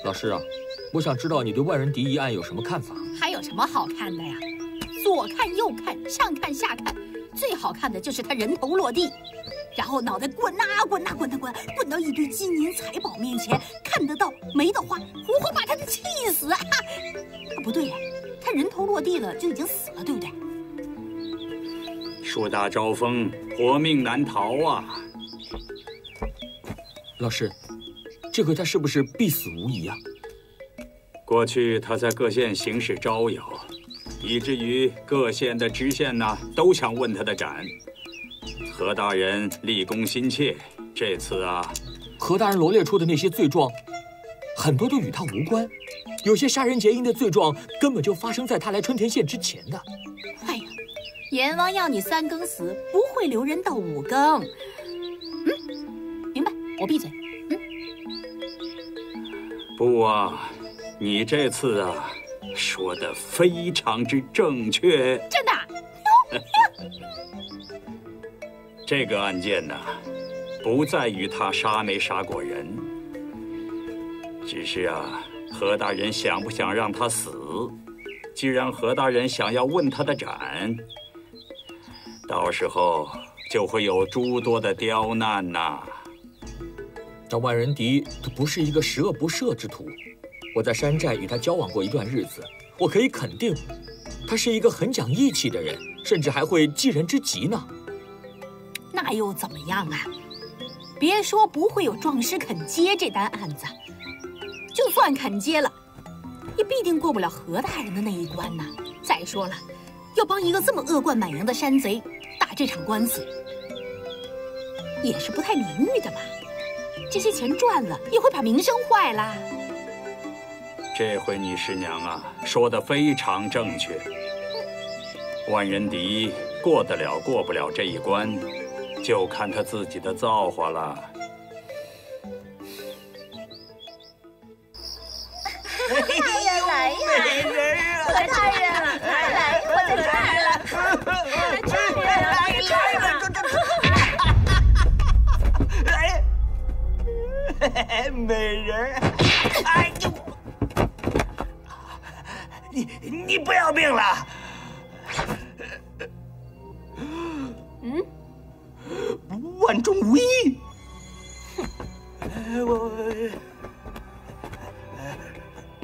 老师啊，我想知道你对万人敌一案有什么看法？还有什么好看的呀？左看右看，上看下看，最好看的就是他人头落地，然后脑袋滚呐滚呐滚呐滚，滚到一堆金银财宝面前，看得到没得花，活活把他给气死啊！不对呀，他人头落地了就已经死了，对不对？树大招风，活命难逃啊！老师，这回他是不是必死无疑啊？过去他在各县行事招摇，以至于各县的知县呢都想问他的斩。何大人立功心切，这次啊，何大人罗列出的那些罪状，很多都与他无关，有些杀人劫阴的罪状根本就发生在他来春田县之前的。哎呀，阎王要你3更死，不会留人到5更。明白，我闭嘴。不啊，你这次啊说得非常之正确。真的？这个案件呢，不在于他杀没杀过人，只是啊，何大人想不想让他死？既然何大人想要问他的斩，到时候就会有诸多的刁难呐。那万人敌他不是一个十恶不赦之徒，我在山寨与他交往过一段日子，我可以肯定，他是一个很讲义气的人，甚至还会济人之急呢。那又怎么样啊？别说不会有壮士肯接这单案子，就算肯接了，也必定过不了何大人的那一关呢。再说了，要帮一个这么恶贯满盈的山贼打这场官司，也是不太名誉的嘛。这些钱赚了，也会把名声坏了。这回你师娘啊，说得非常正确。万人敌过得了过不了这一关，就看他自己的造化了。哎呀，来呀，美人啊！何大人啊，来，我在这儿了，在这儿了，在这儿了。哎，美人，哎呦，你不要命了？万中无一。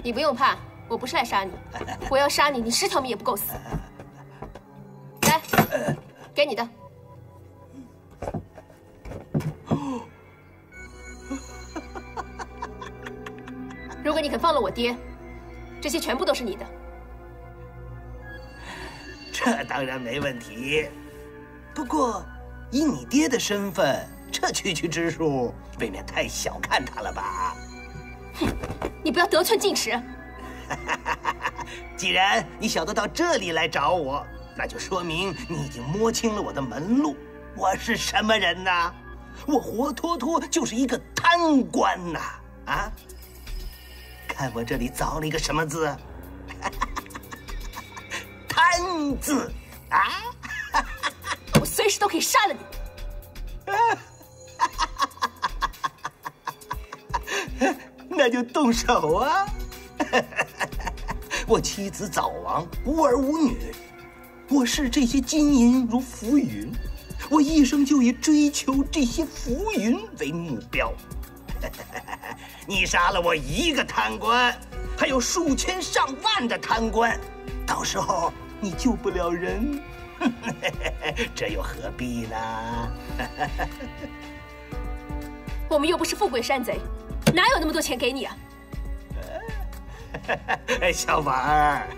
你不用怕，我不是来杀你，我要杀你，你10条命也不够死。来，给你的。如果你肯放了我爹，这些全部都是你的。这当然没问题，不过以你爹的身份，这区区之数未免太小看他了吧？哼，你不要得寸进尺。既然你晓得到这里来找我，那就说明你已经摸清了我的门路。我是什么人呐？我活脱脱就是一个贪官呐！啊！看我这里凿了一个什么字？贪字啊！我随时都可以杀了你。那就动手啊！我妻子早亡，无儿无女，我视这些金银如浮云，我一生就以追求这些浮云为目标。你杀了我一个贪官，还有数千上万的贪官，到时候你救不了人，这又何必呢？我们又不是富贵山贼，哪有那么多钱给你啊？小婉儿，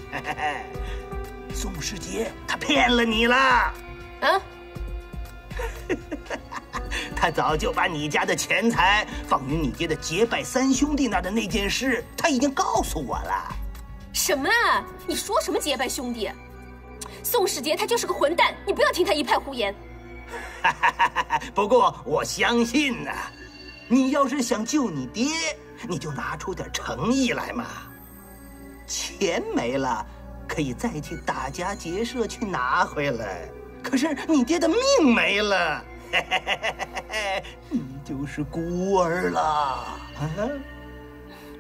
宋世杰他骗了你了。啊？他早就把你家的钱财放于你爹的结拜3兄弟那儿的那件事，他已经告诉我了。什么啊？你说什么结拜兄弟？宋世杰他就是个混蛋，你不要听他一派胡言。不过我相信呐，你要是想救你爹，你就拿出点诚意来嘛。钱没了，可以再去打家劫舍去拿回来。可是你爹的命没了，你就是孤儿了。啊，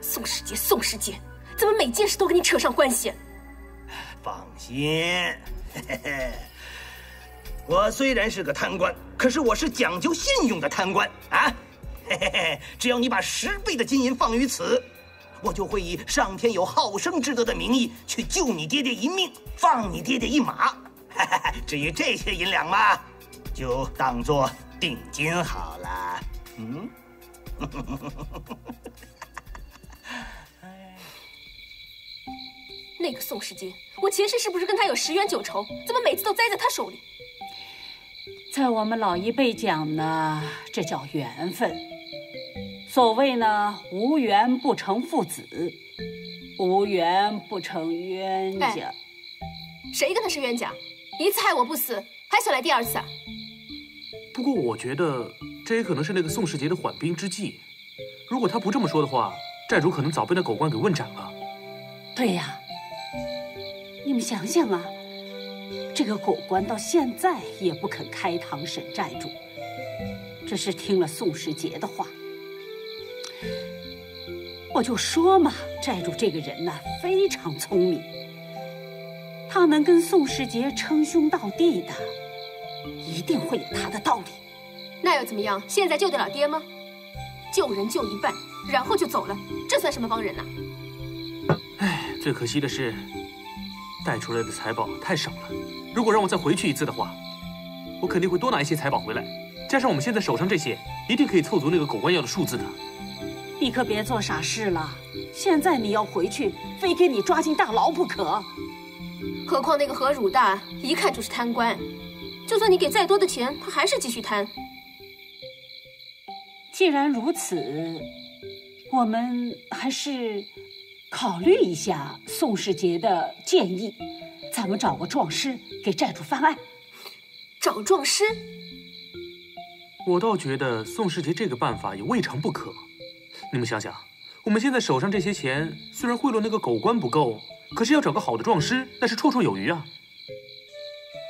宋世杰，宋世杰，怎么每件事都跟你扯上关系？放心，我虽然是个贪官，可是我是讲究信用的贪官啊！只要你把10倍的金银放于此，我就会以上天有好生之德的名义去救你爹爹一命，放你爹爹一马。至于这些银两嘛，就当做定金好了。嗯。那个宋世杰，我前世是不是跟他有10冤9仇？怎么每次都栽在他手里？在我们老一辈讲呢，这叫缘分。所谓呢，无缘不成父子，无缘不成冤家。哎，谁跟他是冤家？一次害我不死，还想来第2次啊？不过我觉得这也可能是那个宋世杰的缓兵之计。如果他不这么说的话，债主可能早被那狗官给问斩了。对呀，你们想想啊，这个狗官到现在也不肯开堂审债主，只是听了宋世杰的话。我就说嘛，债主这个人呢，非常聪明，他能跟宋世杰称兄道弟的，一定会有他的道理。那又怎么样？现在救得了爹吗？救人救一半，然后就走了，这算什么帮人呢？唉，最可惜的是，带出来的财宝太少了。如果让我再回去一次的话，我肯定会多拿一些财宝回来，加上我们现在手上这些，一定可以凑足那个狗官要的数字的。你可别做傻事了，现在你要回去，非给你抓进大牢不可。何况那个何汝大一看就是贪官，就算你给再多的钱，他还是继续贪。既然如此，我们还是考虑一下宋世杰的建议，咱们找个壮师给债主翻案。找壮师？我倒觉得宋世杰这个办法也未尝不可。你们想想，我们现在手上这些钱，虽然贿赂那个狗官不够，可是要找个好的壮师，那是绰绰有余啊。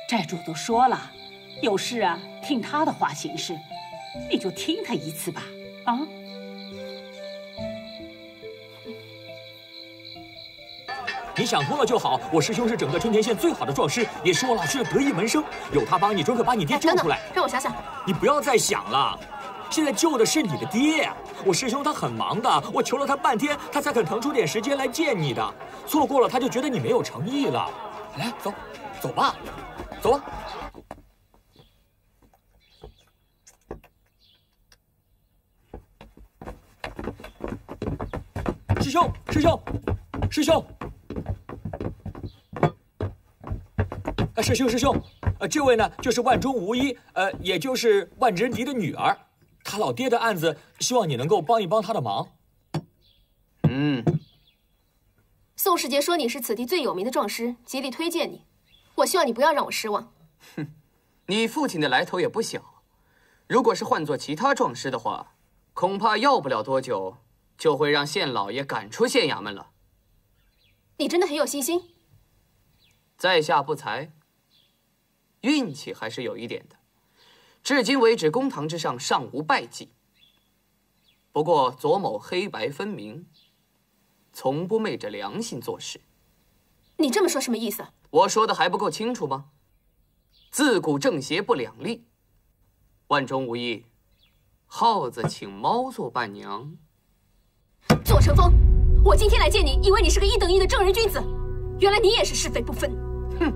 债主都说了，有事啊，听他的话行事，你就听他一次吧。啊？你想通了就好。我师兄是整个春田县最好的壮师，也是我老师的得意门生，有他帮你，准可把你爹救出来。让我想想。你不要再想了，现在救的是你的爹。我师兄他很忙的，我求了他半天，他才肯腾出点时间来见你的。错过了他就觉得你没有诚意了。来，走，走吧，走吧。师兄，师兄，师兄。师兄，师兄，这位呢就是万中无一，也就是万人敌的女儿。他老爹的案子，希望你能够帮一帮他的忙。宋世杰说你是此地最有名的壮师，极力推荐你。我希望你不要让我失望。哼，你父亲的来头也不小，如果是换做其他壮师的话，恐怕要不了多久就会让县老爷赶出县衙门了。你真的很有信心？在下不才，运气还是有一点的。至今为止，公堂之上尚无败绩。不过左某黑白分明，从不昧着良心做事。你这么说什么意思？我说的还不够清楚吗？自古正邪不两立，万中无一，耗子请猫做伴娘。左成风，我今天来见你，以为你是个1等1的正人君子，原来你也是是非不分。哼，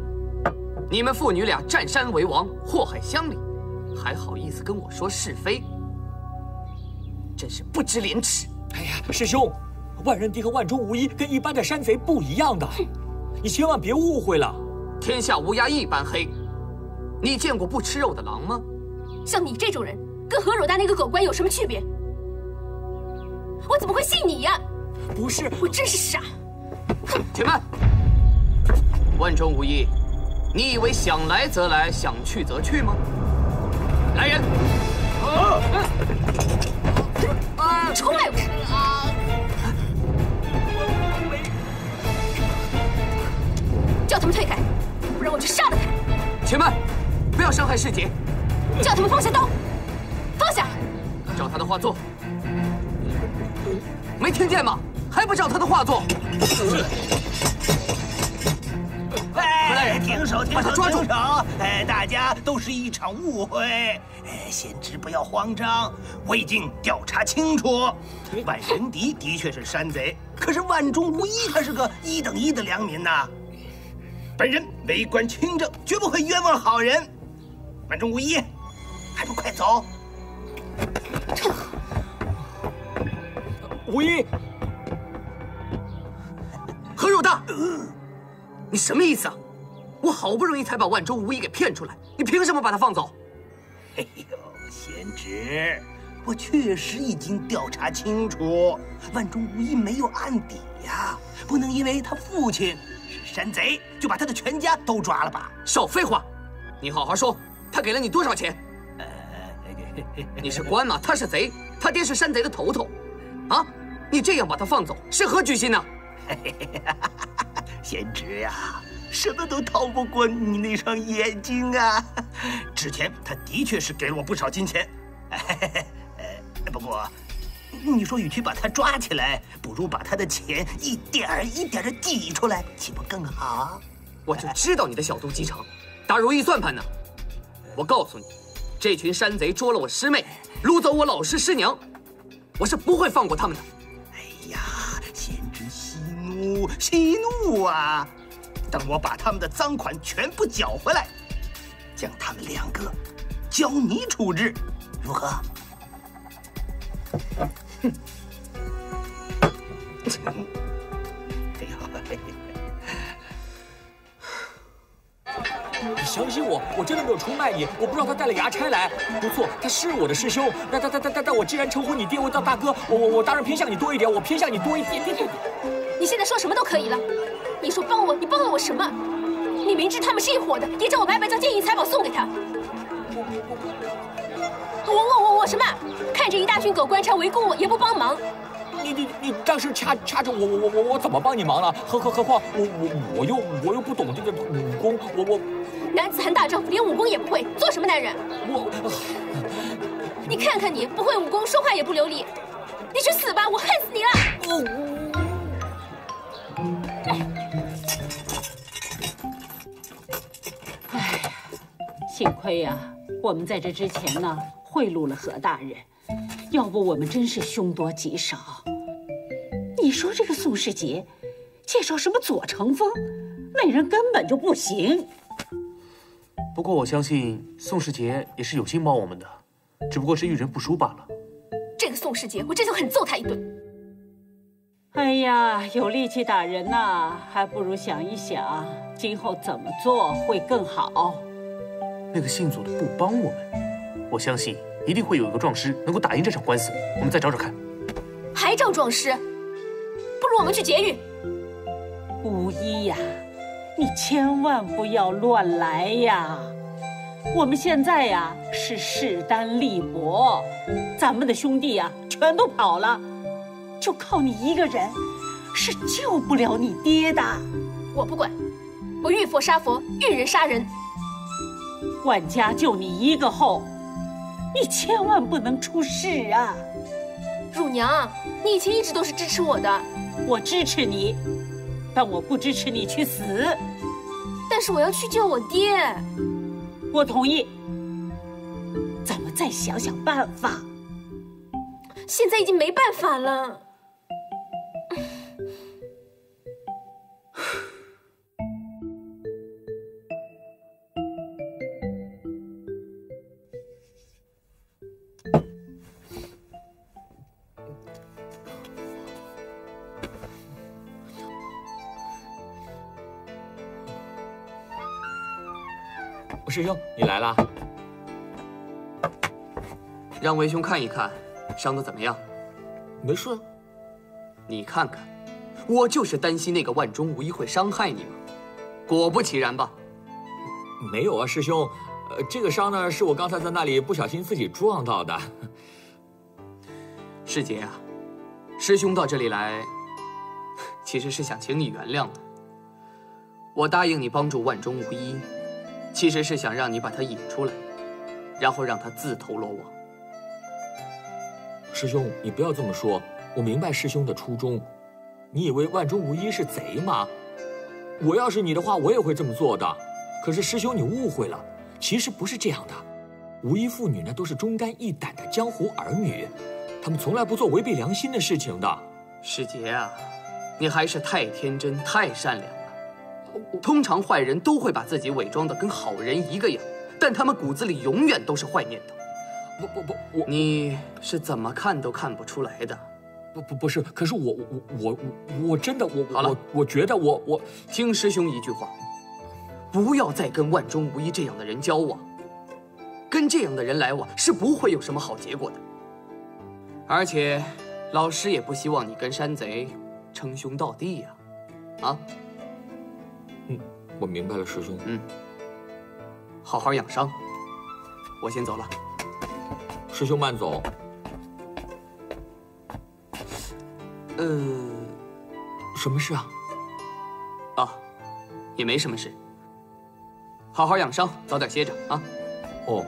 你们父女俩占山为王，祸害乡里，还好意思跟我说是非，真是不知廉耻。哎呀，师兄，万人敌和万中无一跟一般的山贼不一样的，你千万别误会了。天下乌鸦一般黑，你见过不吃肉的狼吗？像你这种人，跟何汝大那个狗官有什么区别？我怎么会信你呀？不是，我真是傻。哼，且慢！万中无一，你以为想来则来，想去则去吗？来人！出来！他们退开，不然我就杀了他！且慢，不要伤害师姐。叫他们放下刀，放下！照他的话做。没听见吗？还不照他的话做？哎，停手，停手，把他抓住！停手！哎，大家都是一场误会。哎，贤侄不要慌张，我已经调查清楚，万人敌的确是山贼，可是万中无一，他是个1等1的良民呐。本人为官清正，绝不会冤枉好人。万中无一，还不快走！无一，何若大，你什么意思啊？我好不容易才把万中无一给骗出来，你凭什么把他放走？哎呦，贤侄，我确实已经调查清楚，万中无一没有案底呀，不能因为他父亲是山贼，就把他的全家都抓了吧？少废话！你好好说，他给了你多少钱？你是官吗？他是贼，他爹是山贼的头头，啊！你这样把他放走，是何居心呢？贤侄呀，什么都逃不过你那双眼睛啊！之前他的确是给了我不少金钱，不过，你说与其把他抓起来，不如把他的钱一点儿一点的挤出来，岂不更好？我就知道你的小肚鸡肠，打如意算盘呢！我告诉你，这群山贼捉了我师妹，掳走我老师师娘，我是不会放过他们的。哎呀，贤侄息怒啊！等我把他们的赃款全部缴回来，将他们2个交你处置，如何？你相信我，我真的没有出卖你。我不知道他带了衙差来，不错，他是我的师兄。但我既然称呼你爹为大哥，我当然偏向你多一点，我偏向你多一点。你现在说什么都可以了。你说帮我，你帮了我什么？你明知他们是一伙的，也叫我白白将金银财宝送给他。我什么？看着一大群狗官差围攻我，也不帮忙。你当时掐着我怎么帮你忙了？何况我又不懂这个武功，我男子汉大丈夫，连武功也不会，做什么男人？你看看你，不会武功，说话也不流利，你去死吧！我恨死你了！哎，幸亏呀，我们在这之前呢贿赂了何大人，要不我们真是凶多吉少。你说这个宋世杰介绍什么左成风，那人根本就不行。不过我相信宋世杰也是有心帮我们的，只不过是遇人不淑罢了。这个宋世杰，我真想狠揍他一顿。哎呀，有力气打人呐，还不如想一想今后怎么做会更好。那个姓左的不帮我们，我相信一定会有一个壮士能够打赢这场官司。我们再找找看。还找壮士？不如我们去劫狱。无一呀，你千万不要乱来呀！我们现在呀是势单力薄，咱们的兄弟呀全都跑了，就靠你一个人是救不了你爹的。我不管，我遇佛杀佛，遇人杀人。万家就你一个后，你千万不能出事啊！乳娘，你以前一直都是支持我的。我支持你，但我不支持你去死。但是我要去救我爹。我同意，咱们再想想办法。现在已经没办法了。师兄，你来啦！让为兄看一看，伤得怎么样？没事。你看看，我就是担心那个万中无一会伤害你嘛。果不其然吧？没有啊，师兄。这个伤呢，是我刚才在那里不小心自己撞到的。师姐啊，师兄到这里来，其实是想请你原谅的。我答应你帮助万中无一，其实是想让你把他引出来，然后让他自投罗网。师兄，你不要这么说，我明白师兄的初衷。你以为万中无一是贼吗？我要是你的话，我也会这么做的。可是师兄，你误会了，其实不是这样的。无一妇女呢，都是忠肝义胆的江湖儿女，她们从来不做违背良心的事情的。师杰啊，你还是太天真、太善良了。通常坏人都会把自己伪装得跟好人一个样，但他们骨子里永远都是坏念头。你是怎么看都看不出来的。不是，可是我真的好了，我觉得我听师兄一句话，不要再跟万中无一这样的人交往，跟这样的人来往是不会有什么好结果的。而且，老师也不希望你跟山贼称兄道弟呀，啊？我明白了，师兄。好好养伤，我先走了。师兄慢走。什么事啊？啊，也没什么事。好好养伤，早点歇着啊。哦。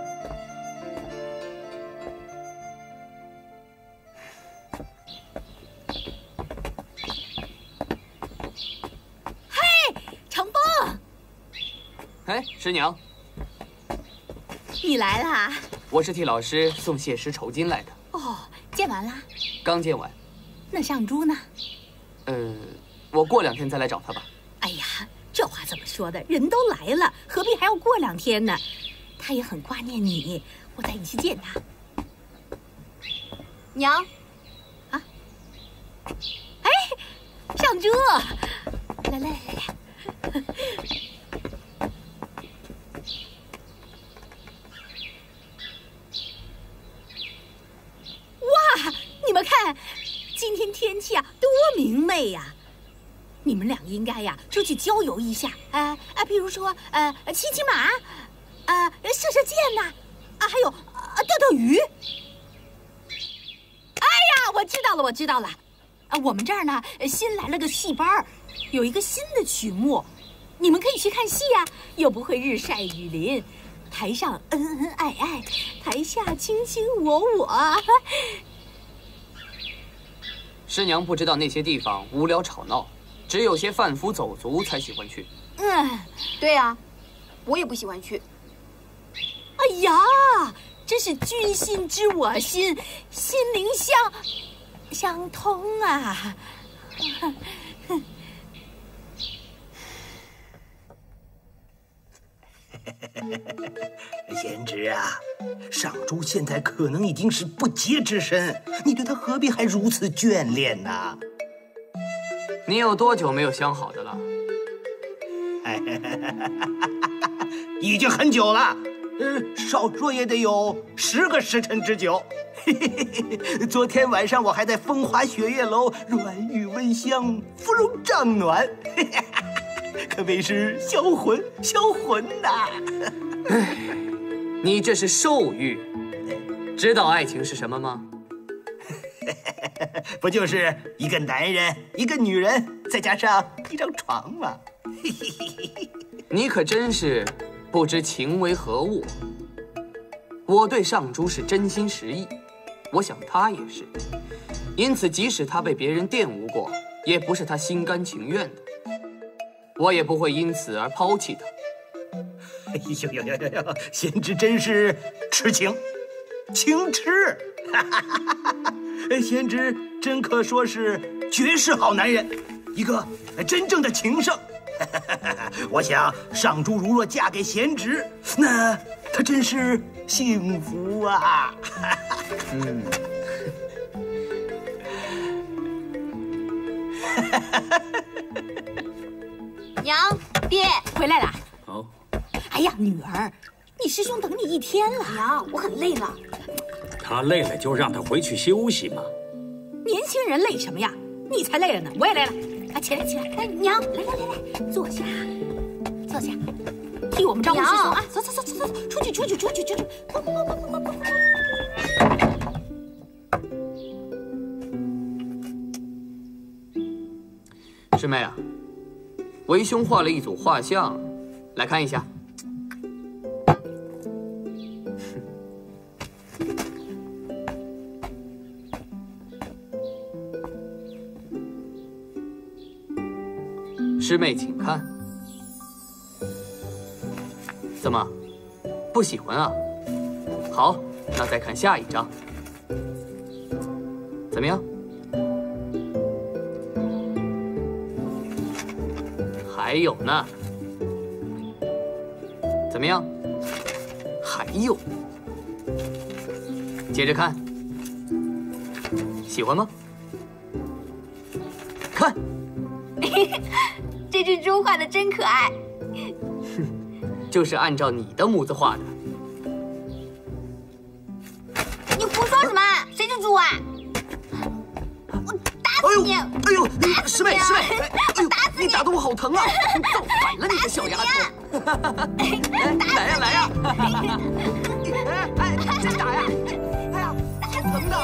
嘿，长风！哎，师娘，你来啦？我是替老师送谢师酬金来的。哦，见完啦？刚见完。那上珠呢？我过2天再来找他吧。哎呀，这话怎么说的？人都来了，何必还要过2天呢？他也很挂念你，我带你去见他。娘，啊？哎，上珠，来。哇，你们看，今天天气啊，多明媚呀！你们俩应该呀出去郊游一下，比如说骑骑马，射射箭呐，还有钓钓鱼。哎呀，我知道了，我们这儿呢新来了个戏班，有一个新的曲目，你们可以去看戏呀，又不会日晒雨淋，台上恩恩爱爱，台下卿卿我我。师娘不知道那些地方无聊吵闹，只有些贩夫走卒才喜欢去。对啊，我也不喜欢去。哎呀，真是君心知我心，心灵相通啊！贤侄啊，上珠现在可能已经是不洁之身，你对她何必还如此眷恋呢？你有多久没有相好的了？已经很久了，少说也得有10个时辰之久。昨天晚上我还在风华雪月楼软玉温香，芙蓉帐暖，可谓是销魂呐！你这是兽欲，知道爱情是什么吗？不就是一个男人，一个女人，再加上一张床吗？你可真是不知情为何物。我对上珠是真心实意，我想她也是，因此即使她被别人玷污过，也不是她心甘情愿的，我也不会因此而抛弃她。哎呦，贤侄真是痴情，情痴！贤侄真可说是绝世好男人，一个真正的情圣。我想上珠如若嫁给贤侄，那她真是幸福啊！娘，爹回来了。哦，哎呀，女儿，你师兄等你1天了。娘，我很累了。他累了就让他回去休息嘛。年轻人累什么呀？你才累了呢，我也累了。起来！哎，娘，来，坐下，替我们招呼师兄啊！走，出去！快！师妹啊，为兄画了一组画像，来看一下。师妹，请看。怎么，不喜欢啊？好，那再看下一张。怎么样？还有呢？怎么样？还有。接着看，喜欢吗？看，这只猪画的真可爱。就是按照你的模子画的。你胡说什么？谁是猪啊？我打死你！哎呦，师妹，师妹，哎呦，你打得我好疼啊！你造反了，你个小丫头！来呀，来呀！哎，真打呀！哎呀，好疼的！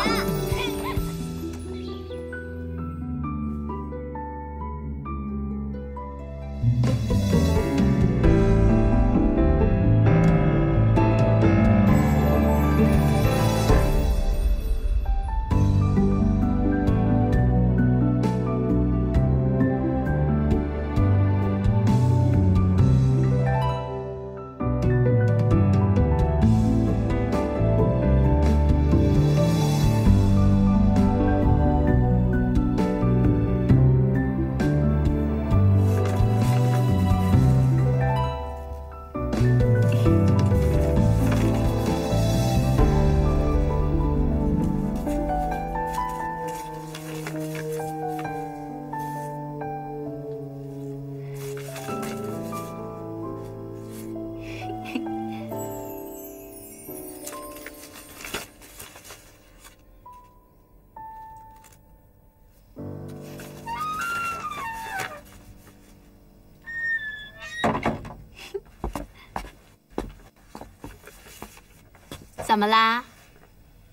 怎么啦？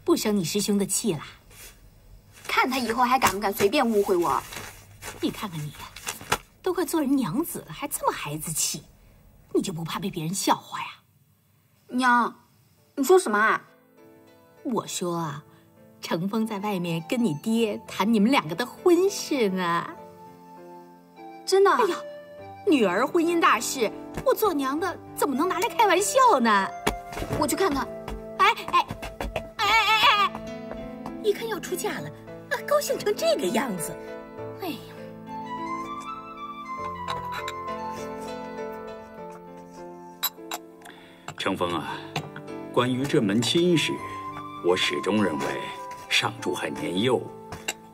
不生你师兄的气啦？看他以后还敢不敢随便误会我？你看看你，都快做人娘子了，还这么孩子气，你就不怕被别人笑话呀？娘，你说什么啊？我说啊，程峰在外面跟你爹谈你们两个的婚事呢。真的？哎呀，女儿婚姻大事，我做娘的怎么能拿来开玩笑呢？我去看看。一看要出嫁了，啊，高兴成这个样子，哎呀！程峰啊，关于这门亲事，我始终认为上珠还年幼。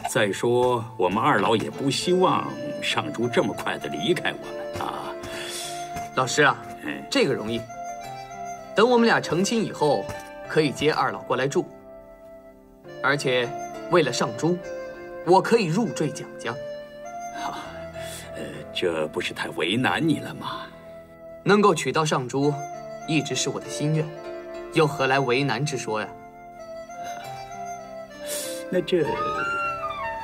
再说，我们二老也不希望上珠这么快的离开我们啊。老师啊，这个容易。等我们俩成亲以后，可以接二老过来住。而且，为了上珠，我可以入赘蒋家。好，这不是太为难你了吗？能够娶到上珠，一直是我的心愿，又何来为难之说呀？那这……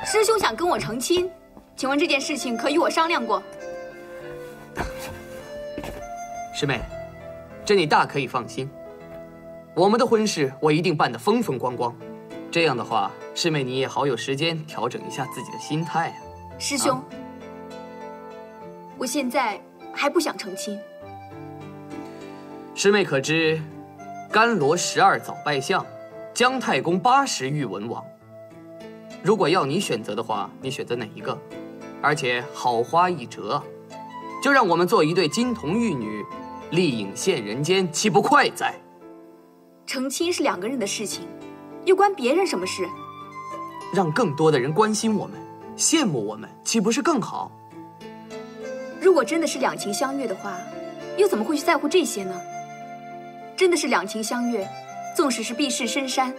师兄想跟我成亲，请问这件事情可与我商量过？师妹，这你大可以放心，我们的婚事我一定办得风风光光。这样的话，师妹你也好有时间调整一下自己的心态啊。师兄，我现在还不想成亲。师妹可知，甘罗12早拜相，姜太公80遇文王。如果要你选择的话，你选择哪一个？而且好花一折，就让我们做一对金童玉女，丽影现人间，岂不快哉？成亲是2个人的事情，又关别人什么事？让更多的人关心我们，羡慕我们，岂不是更好？如果真的是两情相悦的话，又怎么会去在乎这些呢？真的是两情相悦，纵使是避世深山，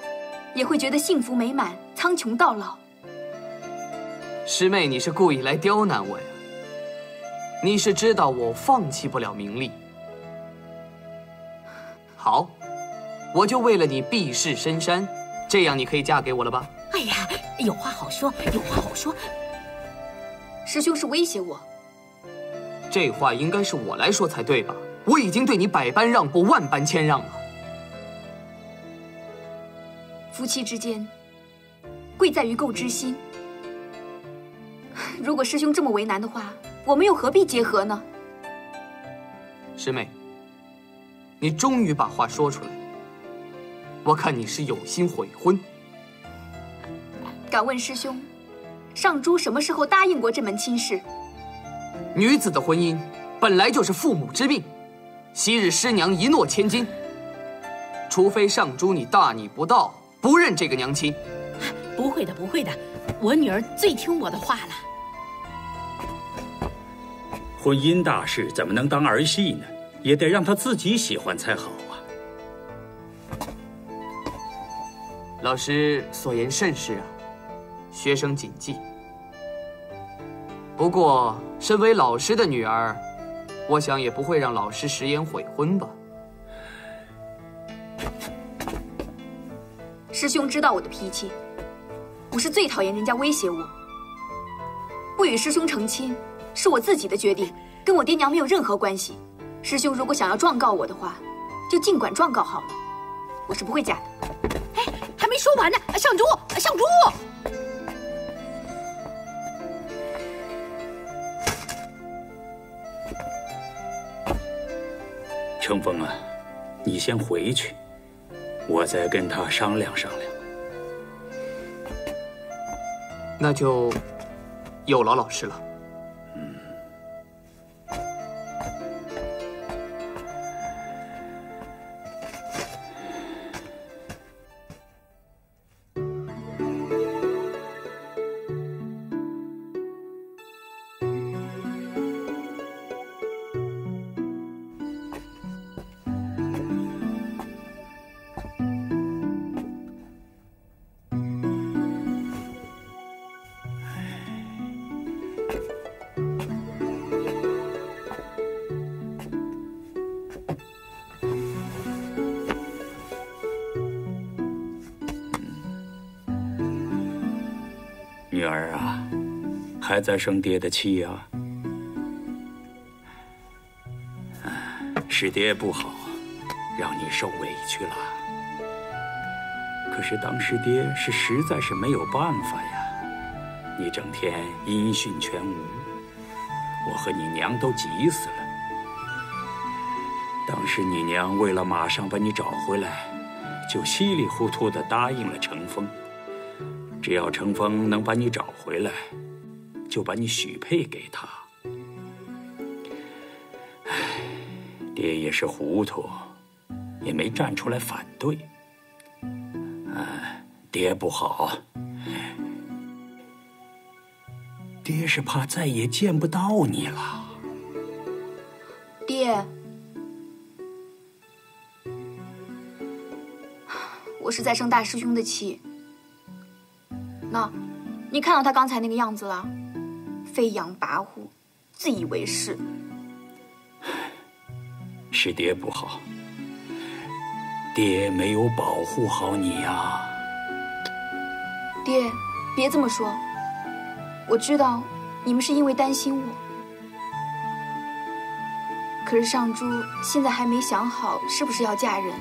也会觉得幸福美满，苍穹到老。师妹，你是故意来刁难我呀？你是知道我放弃不了名利。好，我就为了你避世深山，这样你可以嫁给我了吧？哎呀，有话好说，有话好说。师兄是威胁我。这话应该是我来说才对吧？我已经对你百般让步，万般谦让了。夫妻之间，贵在于够知心。如果师兄这么为难的话，我们又何必结合呢？师妹，你终于把话说出来，我看你是有心悔婚。敢问师兄，上珠什么时候答应过这门亲事？女子的婚姻本来就是父母之命，昔日师娘一诺千金，除非上珠你大逆不道，不认这个娘亲。不会的，不会的，我女儿最听我的话了。婚姻大事怎么能当儿戏呢？也得让她自己喜欢才好啊。老师所言甚是啊，学生谨记。不过，身为老师的女儿，我想也不会让老师食言悔婚吧。师兄知道我的脾气，我是最讨厌人家威胁我。不与师兄成亲，是我自己的决定，跟我爹娘没有任何关系。师兄如果想要状告我的话，就尽管状告好了，我是不会嫁的。哎，还没说完呢，上珠，上珠！程峰啊，你先回去，我再跟他商量商量。那就有劳老师了。女儿啊，还在生爹的气啊？是爹不好，让你受委屈了。可是当时爹是实在是没有办法呀，你整天音讯全无，我和你娘都急死了。当时你娘为了马上把你找回来，就稀里糊涂地答应了程峰。只要程峰能把你找回来，就把你许配给他。唉，爹也是糊涂，也没站出来反对。爹不好，爹是怕再也见不到你了。爹，我是在生大师兄的气。那，你看到他刚才那个样子了？飞扬跋扈，自以为是。是爹不好，爹没有保护好你呀。爹，别这么说。我知道你们是因为担心我，可是上珠现在还没想好是不是要嫁人。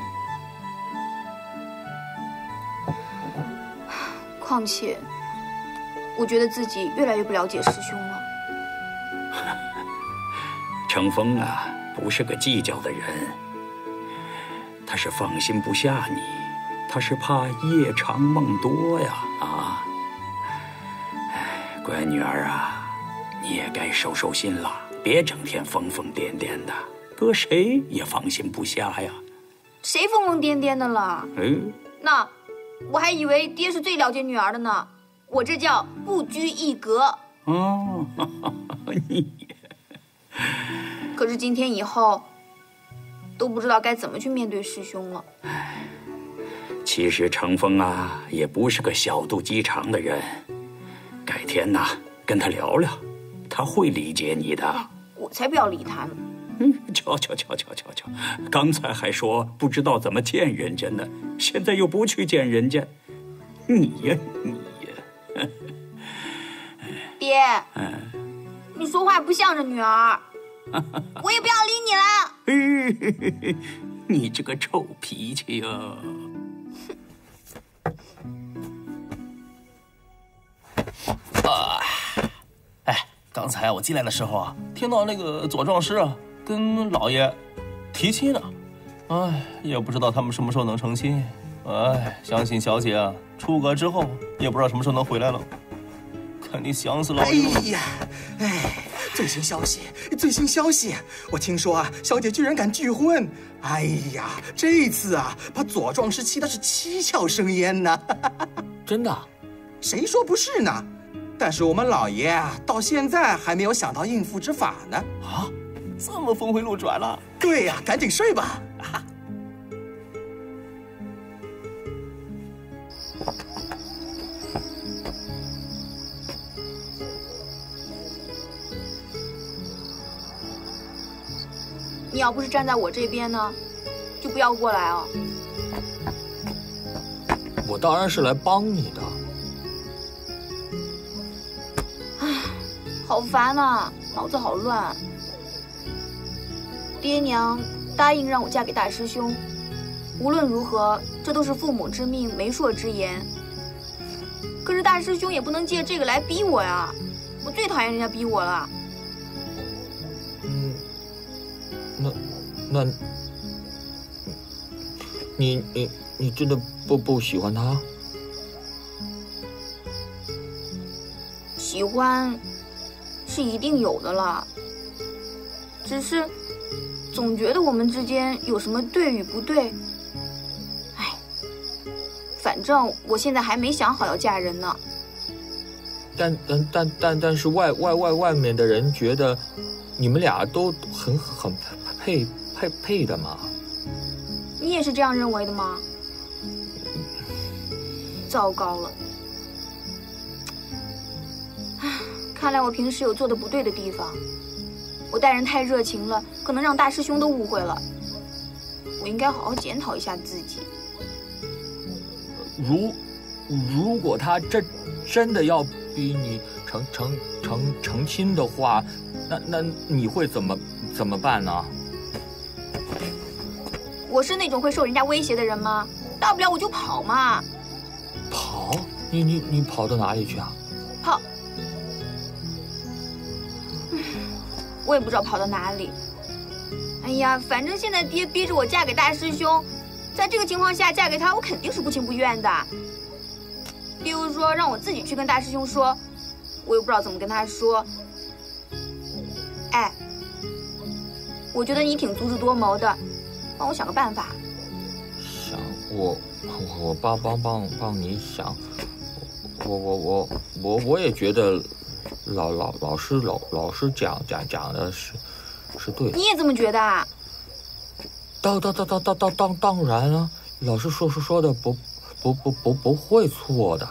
况且，我觉得自己越来越不了解师兄了。程峰啊，不是个计较的人，他是放心不下你，他是怕夜长梦多呀啊！哎，乖女儿啊，你也该收收心了，别整天疯疯癫癫的，搁谁也放心不下呀。谁疯疯癫癫的了？那我还以为爹是最了解女儿的呢，我这叫不拘一格。哦，你。可是今天以后，都不知道该怎么去面对师兄了。其实程峰啊，也不是个小肚鸡肠的人，改天呐，跟他聊聊，他会理解你的。我才不要理他呢。瞧，刚才还说不知道怎么见人家呢，现在又不去见人家，你呀。爹，你说话不向着女儿。我也不要理你了。你这个臭脾气啊！刚才我进来的时候啊，听到那个左壮师啊跟老爷提亲呢，也不知道他们什么时候能成亲。相信小姐啊，出阁之后也不知道什么时候能回来了，肯定想死老爷了。最新消息！我听说啊，小姐居然敢拒婚！这次啊，把左壮师气的是七窍生烟呢。真的？谁说不是呢？但是我们老爷啊，到现在还没有想到应付之法呢。啊，这么峰回路转了？对呀，赶紧睡吧。你要不是站在我这边呢，就不要过来哦。我当然是来帮你的。好烦啊，脑子好乱。爹娘答应让我嫁给大师兄，无论如何，这都是父母之命、媒妁之言。可是大师兄也不能借这个来逼我呀，我最讨厌人家逼我了。那，你真的不喜欢他？喜欢是一定有的了，只是总觉得我们之间有什么对与不对。反正我现在还没想好要嫁人呢。但是外面的人觉得你们俩都很配的嘛。你也是这样认为的吗？糟糕了，看来我平时有做的不对的地方，我待人太热情了，可能让大师兄都误会了。我应该好好检讨一下自己。如果他真的要逼你成亲的话，那你会怎么办呢？我是那种会受人家威胁的人吗？大不了我就跑嘛。跑？你跑到哪里去啊？跑，我也不知道跑到哪里。哎呀，反正现在爹逼着我嫁给大师兄，在这个情况下嫁给他，我肯定是不情不愿的。比如说让我自己去跟大师兄说，我又不知道怎么跟他说。我觉得你挺足智多谋的，帮我想个办法。想我帮你想，我也觉得老师讲的是对的。你也这么觉得啊？当然啊，老师说的不会错的。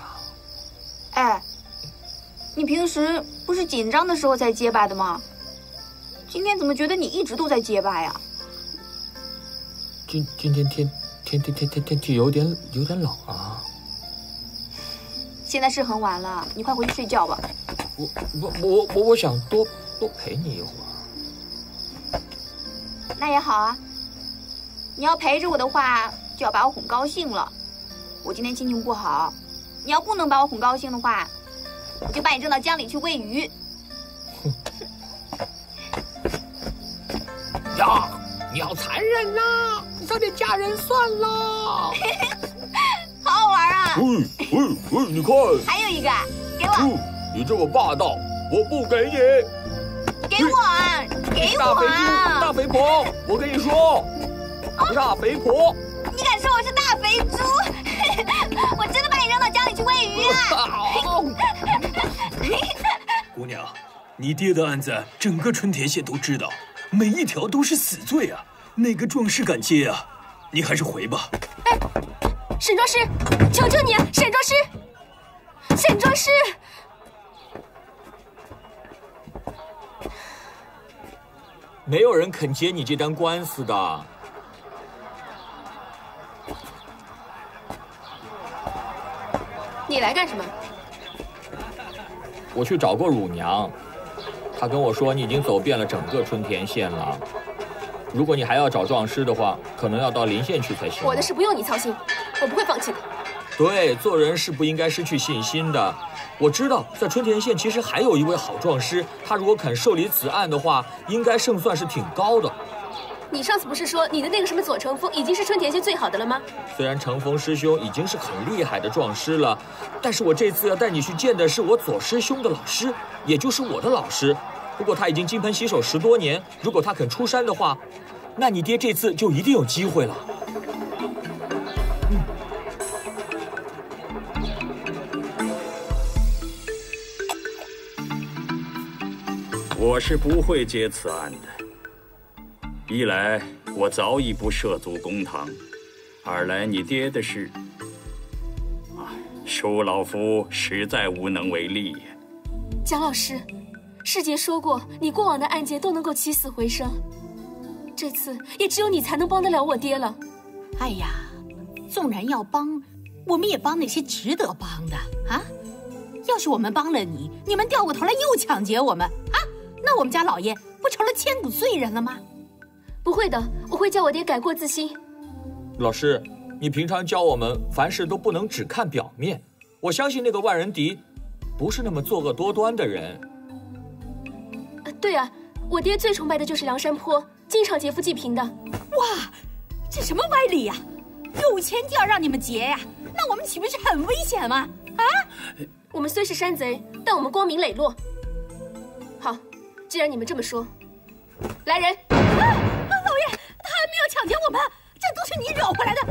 你平时不是紧张的时候才结巴的吗？今天怎么觉得你一直都在结巴呀？今天天气有点冷啊。现在是很晚了，你快回去睡觉吧。我想多陪你一会儿。那也好啊。你要陪着我的话，就要把我哄高兴了。我今天心情不好，你要不能把我哄高兴的话，我就把你扔到江里去喂鱼。呀，你好残忍呐！早点嫁人算了。好好玩啊！你看，还有一个，给我。你这么霸道，我不给你。给我啊！给我啊！大肥婆，我跟你说，大肥婆，你敢说我是大肥猪？我真的把你扔到江里去喂鱼啊！姑娘，你爹的案子整个春田县都知道，每一条都是死罪啊！哪个壮士敢接啊？你还是回吧。沈壮士，求求你，沈壮士，沈壮士。没有人肯接你这单官司的。你来干什么？我去找过乳娘，他跟我说你已经走遍了整个春田县了。如果你还要找壮师的话，可能要到临县去才行。我的事不用你操心，我不会放弃的。对，做人是不应该失去信心的。我知道，在春田县其实还有一位好壮师，他如果肯受理此案的话，应该胜算是挺高的。你上次不是说你的那个什么左成风已经是春田县最好的了吗？虽然成风师兄已经是很厉害的壮师了，但是我这次要带你去见的是我左师兄的老师，也就是我的老师。不过他已经金盆洗手10多年，如果他肯出山的话，那你爹这次就一定有机会了。我是不会接此案的。一来我早已不涉足公堂，二来你爹的事，恕老夫实在无能为力。蒋老师，师姐说过，你过往的案件都能够起死回生，这次也只有你才能帮得了我爹了。哎呀，纵然要帮，我们也帮那些值得帮的啊！要是我们帮了你，你们掉过头来又抢劫我们啊，那我们家老爷不成了千古罪人了吗？不会的，我会叫我爹改过自新。老师，你平常教我们凡事都不能只看表面。我相信那个万人敌不是那么作恶多端的人。对啊，我爹最崇拜的就是梁山坡，经常劫富济贫的。哇，这什么歪理呀？有钱就要让你们劫呀？那我们岂不是很危险吗？啊！我们虽是山贼，但我们光明磊落。好，既然你们这么说，来人！老爷，他还没有抢劫我们，这都是你惹回来的。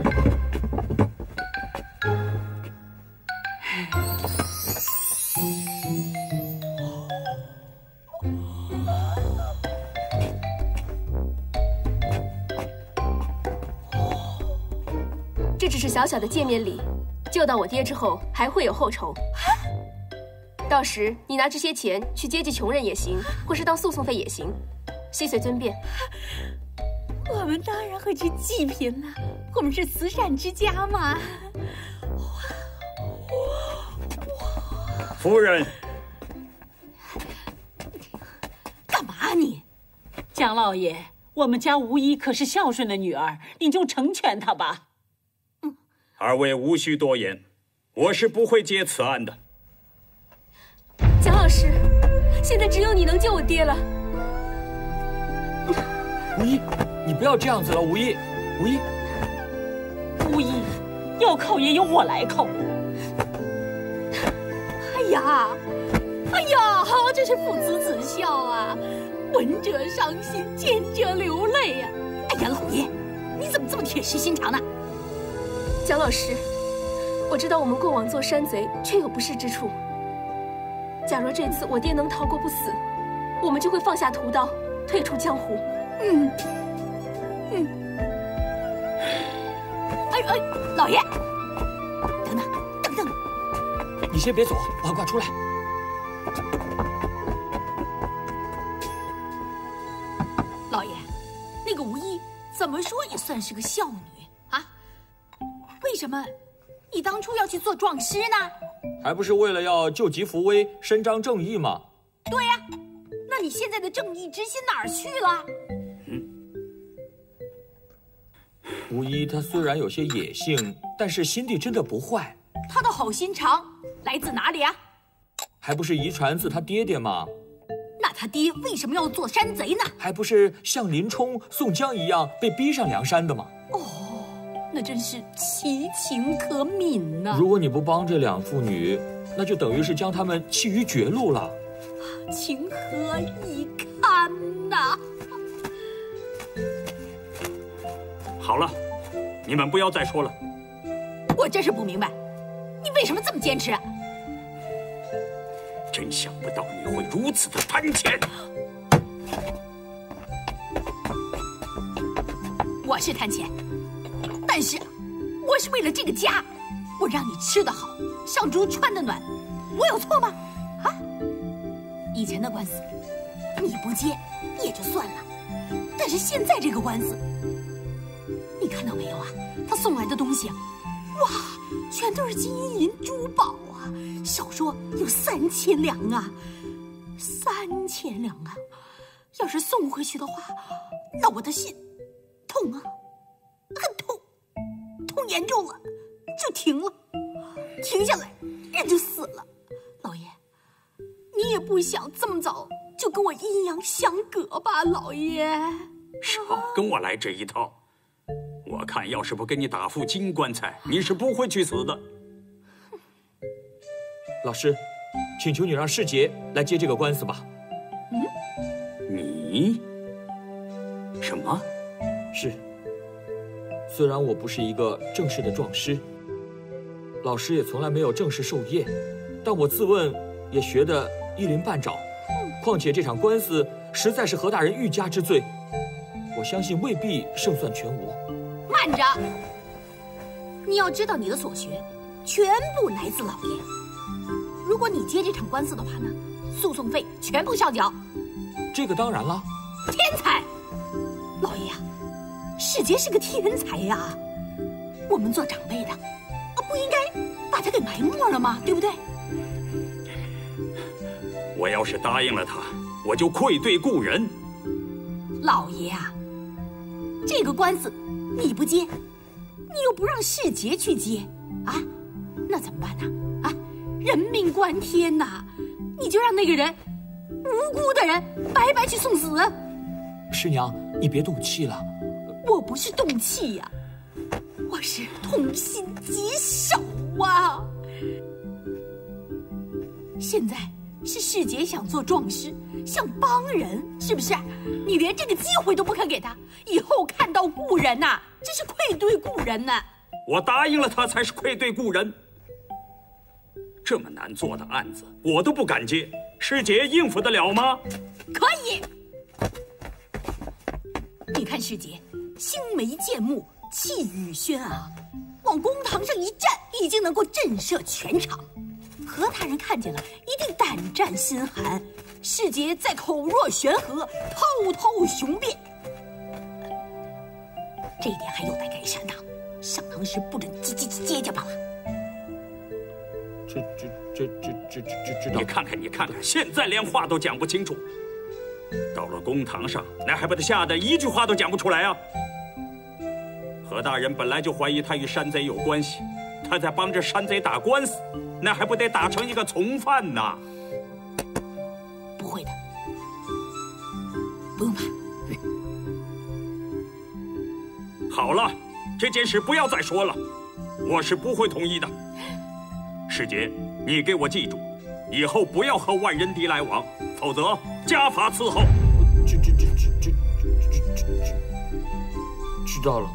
这只是小小的见面礼，救到我爹之后还会有后酬。到时你拿这些钱去接济穷人也行，或是当诉讼费也行，悉随尊便。我们当然会去济贫了，我们是慈善之家嘛。夫人，干嘛你？蒋老爷，我们家无一可是孝顺的女儿，你就成全她吧。二位无需多言，我是不会接此案的。蒋老师，现在只有你能救我爹了。无一，你不要这样子了，无一，无一，无一，要扣也由我来扣。哎呀，这是父慈子孝啊，闻者伤心，见者流泪呀。哎呀，老爷，你怎么这么铁石心肠呢？蒋老师，我知道我们过往做山贼，却有不是之处。假若这次我爹能逃过不死，我们就会放下屠刀，退出江湖。哎，老爷，等等，你先别走，老快出来。老爷，那个无一怎么说也算是个孝女啊，为什么你当初要去做壮师呢？还不是为了要救急扶危，伸张正义吗？对呀，那你现在的正义之心哪儿去了？无一他虽然有些野性，但是心地真的不坏。他的好心肠来自哪里啊？还不是遗传自他爹爹吗？那他爹为什么要做山贼呢？还不是像林冲、宋江一样被逼上梁山的吗？那真是其情可悯呐！如果你不帮这两妇女，那就等于是将他们弃于绝路了。情何以堪呐！好了，你们不要再说了。我真是不明白，你为什么这么坚持？真想不到你会如此的贪钱。我是贪钱，但是我是为了这个家，我让你吃得好，上桌穿得暖，我有错吗？啊！以前的官司你不接也就算了，但是现在这个官司，你看到没有啊？他送来的东西，哇，全都是金银珠宝啊，少说有3000两啊！ 3000两啊！要是送回去的话，那我的心痛啊，很痛，痛严重了就停了，停下来人就死了。老爷，你也不想这么早就跟我阴阳相隔吧，老爷？少跟我来这一套！我看要是不给你打副金棺材，你是不会去死的。老师，请求你让世杰来接这个官司吧。你？什么？是。虽然我不是一个正式的壮师，老师也从来没有正式授业，但我自问也学得一鳞半爪。况且这场官司实在是何大人欲加之罪，我相信未必胜算全无。慢着，你要知道你的所学全部来自老爷。如果你接这场官司的话呢，诉讼费全部上缴。这个当然了。天才，老爷呀，世杰是个天才呀，我们做长辈的，不应该把他给埋没了吗？对不对？我要是答应了他，我就愧对故人。老爷啊，这个官司你不接，你又不让世杰去接啊，那怎么办呢？啊，人命关天呐，你就让那个人无辜的人白白去送死？师娘，你别动气了。我不是动气呀，我是痛心疾首啊！现在是世杰想做壮士，想帮人，是不是？你连这个机会都不肯给他，以后看到故人呐，真是愧对故人呐！我答应了他，才是愧对故人。这么难做的案子，我都不敢接，师姐应付得了吗？可以。你看世杰青眉剑目，气宇轩昂，往公堂上一站，已经能够震慑全场。何大人看见了，一定胆战心寒。世杰再口若悬河，滔滔雄辩，这一点还有待改善呢。上堂时不准结结巴了。知道。你看看，现在连话都讲不清楚，到了公堂上，那还把他吓得一句话都讲不出来啊！何大人本来就怀疑他与山贼有关系，他在帮着山贼打官司，那还不得打成一个从犯呢？不会的，不用怕。好了，这件事不要再说了，我是不会同意的。世杰，你给我记住，以后不要和万人敌来往，否则家法伺候。知道了。